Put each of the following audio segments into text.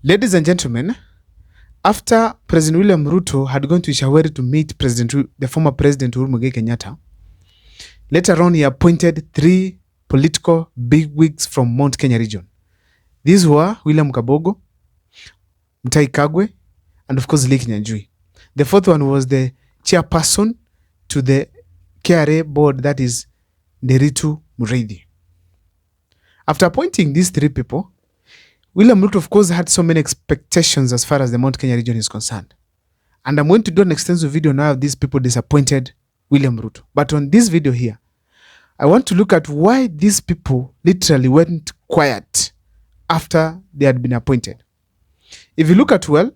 Ladies and gentlemen, after President William Ruto had gone to Ishaweri to meet the former President Uhuru Muigai Kenyatta, later on he appointed 3 political bigwigs from Mount Kenya region. These were William Kabogo, Mutahi Kagwe, and of course Lee Kinyanjui. The fourth one was the chairperson to the KRA board, that is Nderitu Mureithi. After appointing these 3 people, William Ruto, of course, had so many expectations as far as the Mount Kenya region is concerned. And I'm going to do an extensive video now of these people disappointed William Ruto. But on this video here, I want to look at why these people literally went quiet after they had been appointed. If you look at well,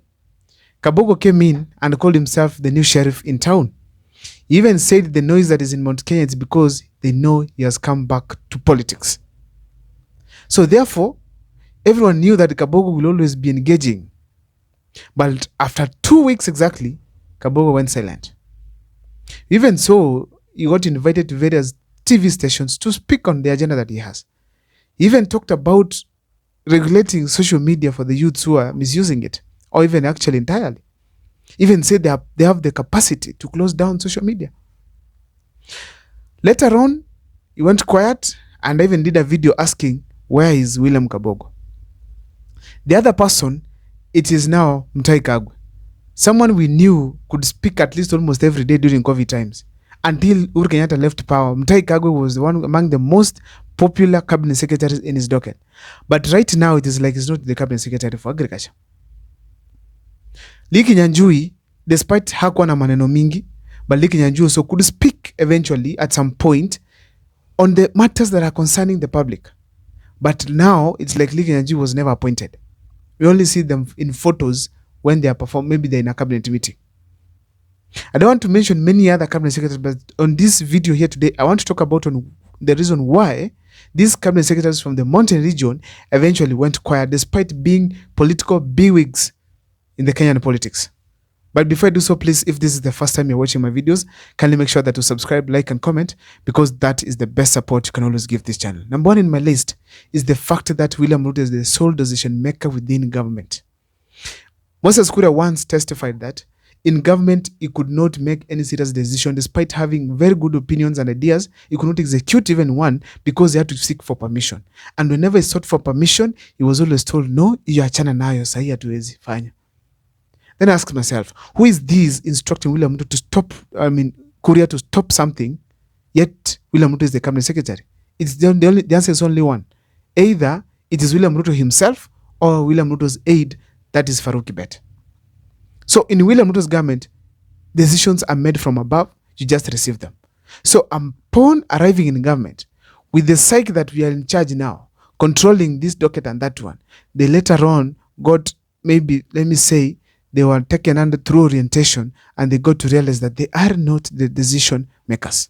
Kabogo came in and called himself the new sheriff in town. He even said the noise that is in Mount Kenya is because they know he has come back to politics. So therefore, everyone knew that Kabogo will always be engaging. But after 2 weeks exactly, Kabogo went silent. Even so, he got invited to various TV stations to speak on the agenda that he has. He even talked about regulating social media for the youths who are misusing it, or even actually entirely. Even said they have the capacity to close down social media. Later on, he went quiet and even did a video asking, where is William Kabogo? The other person, it is now Mutahi Kagwe. Someone we knew could speak at least almost every day during COVID times. Until Uhuru Kenyatta left power, Mutahi Kagwe was one among the most popular cabinet secretaries in his docket. But right now, it is like he's not the cabinet secretary for agriculture. Lee Kinyanjui, despite hakuwa na maneno mingi, but Lee Kinyanjui also could speak eventually at some point on the matters that are concerning the public. But now, it's like Lee Kinyanjui was never appointed. We only see them in photos when they are performed, maybe they're in a cabinet meeting. I don't want to mention many other cabinet secretaries, but on this video here today, I want to talk about the reason why these cabinet secretaries from the mountain region eventually went quiet despite being political bigwigs in the Kenyan politics. But before I do so, please, if this is the first time you're watching my videos, kindly make sure that you subscribe, like, and comment, because that is the best support you can always give this channel. Number 1 in my list is the fact that William Ruto is the sole decision maker within government. Moses Kuria once testified that in government, he could not make any serious decision despite having very good opinions and ideas. He could not execute even one because he had to seek for permission. And whenever he sought for permission, he was always told, no, you are chana nayo, sahi hatuwezi fanya. Then I ask myself, who is this instructing William Ruto to stop, Kuria to stop something, yet William Ruto is the cabinet secretary? It's the answer is only one. Either it is William Ruto himself or William Ruto's aide, that is Farouk Kibet. So in William Ruto's government, decisions are made from above, you just receive them. So upon arriving in government, with the psyche that we are in charge now, controlling this docket and that one, they later on got, maybe, let me say, they were taken under through orientation and they got to realize that they are not the decision makers.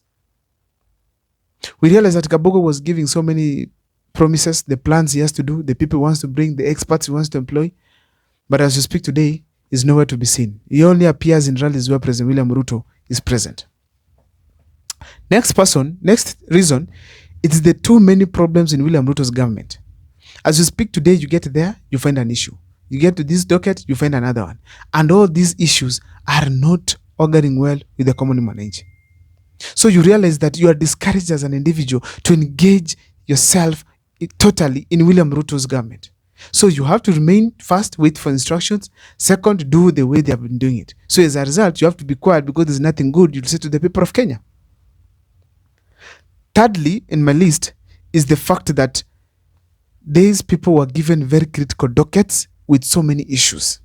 We realized that Kabogo was giving so many promises, the plans he has to do, the people he wants to bring, the experts he wants to employ. But as you speak today, is nowhere to be seen. He only appears in rallies where President William Ruto is present. Next reason, it is the too many problems in William Ruto's government. As you speak today, you get there, you find an issue. You get to this docket, you find another one. And all these issues are not auguring well with the common manager. So you realize that you are discouraged as an individual to engage yourself totally in William Ruto's government. So you have to remain first, wait for instructions. Second, do the way they have been doing it. So as a result, you have to be quiet because there's nothing good you'll say to the people of Kenya. Thirdly, in my list, is the fact that these people were given very critical dockets with so many issues.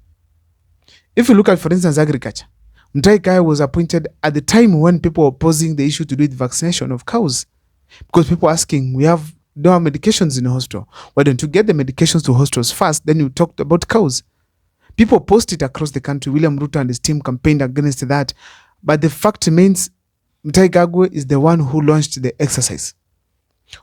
If you look at, for instance, agriculture, Mutahi Kagwe was appointed at the time when people were posing the issue to do with vaccination of cows. Because people were asking, we don't have medications in the hospital. Why don't you get the medications to hospitals first? Then you talked about cows. People posted across the country. William Ruto and his team campaigned against that. But the fact remains, Mutahi Kagwe is the one who launched the exercise.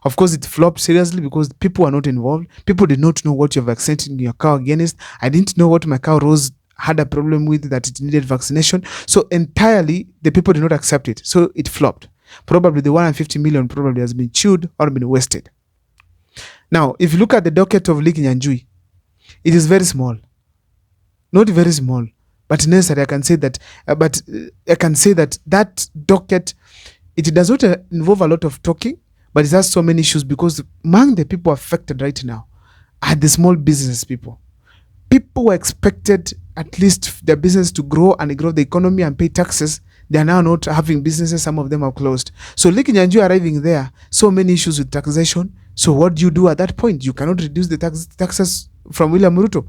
Of course, it flopped seriously because people were not involved. People did not know what you're vaccinating your cow against. I didn't know what my cow Rose had a problem with, that it needed vaccination. So entirely, the people did not accept it. So it flopped. Probably the 150 million probably has been chewed or been wasted. Now, if you look at the docket of Lee Kinyanjui, it is very small. not very small, but necessary. I can say that. I can say that that docket, it does not involve a lot of talking, but it has so many issues because among the people affected right now are the small business people. People were expected at least their business to grow and grow the economy and pay taxes. They are now not having businesses. Some of them are closed. So Lake Nyanjui arriving there, so many issues with taxation. So what do you do at that point? You cannot reduce the taxes from William Ruto.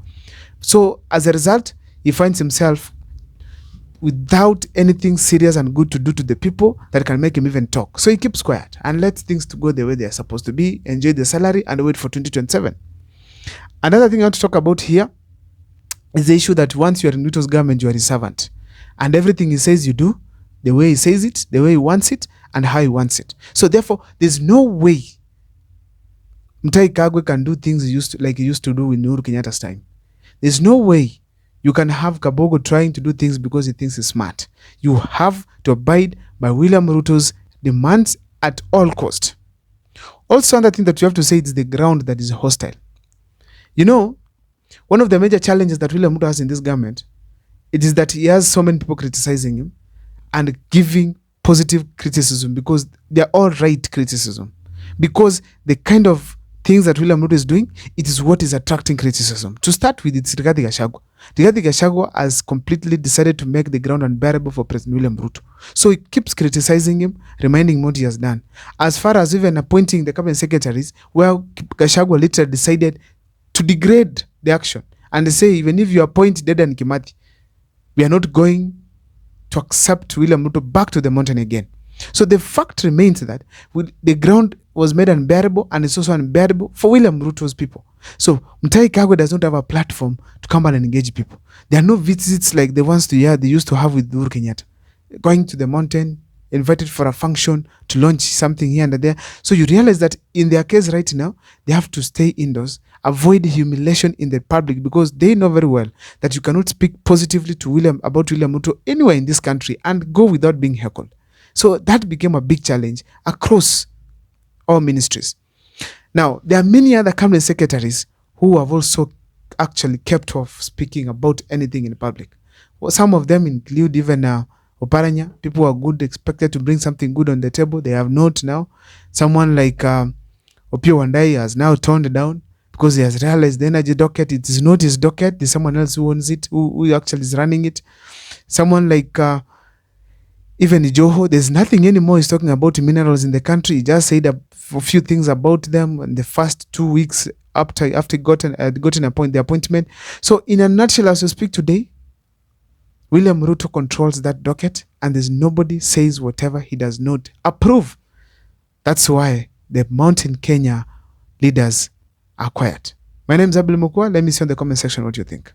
So as a result, he finds himself without anything serious and good to do to the people that can make him even talk. So he keeps quiet and lets things to go the way they are supposed to be, enjoy the salary and wait for 2027. Another thing I want to talk about here is the issue that once you are in Ruto's government, you are his servant. And everything he says you do, the way he says it, the way he wants it, and how he wants it. So therefore, there's no way Mutahi Kagwe can do things like he used to do in Uhuru Kenyatta's time. There's no way you can have Kabogo trying to do things because he thinks he's smart. You have to abide by William Ruto's demands at all cost. Also, another thing that you have to say is the ground that is hostile. You know, one of the major challenges that William Ruto has in this government, it is that he has so many people criticizing him and giving positive criticism because they're all right criticism. Because the kind of things that William Ruto is doing, it is what is attracting criticism. To start with, it's Rigathi Gachagua. Rigathi Gachagua has completely decided to make the ground unbearable for President William Ruto. So he keeps criticizing him, reminding him what he has done. As far as even appointing the cabinet secretaries, where Gachagua literally decided to degrade the action and they say, even if you appoint Dedan Kimathi, we are not going to accept William Ruto back to the mountain again. So the fact remains that the ground was made unbearable and it's also unbearable for William Ruto's people. So Mutahi Kagwe does not have a platform to come and engage people. There are no visits like the ones they used to have with Uhuru Kenyatta. Going to the mountain, invited for a function to launch something here and there. So you realize that in their case right now, they have to stay indoors, avoid humiliation in the public because they know very well that you cannot speak positively to about William Ruto anywhere in this country and go without being heckled. So that became a big challenge across all ministries. Now, there are many other cabinet secretaries who have also actually kept off speaking about anything in public. Well, some of them include even Oparanya. People who are good, expected to bring something good on the table. They have not now. Someone like Opio Wandai has now toned down because he has realized the energy docket, it is not his docket. There's someone else who owns it, who actually is running it. Someone like even Joho, there's nothing anymore he's talking about minerals in the country. He just said a few things about them in the first 2 weeks after gotten the appointment. So in a nutshell, as we speak today, William Ruto controls that docket and there's nobody says whatever he does not approve. That's why the Mountain Kenya leaders are quiet. My name is Abdul Mukwa. Let me see in the comment section what you think.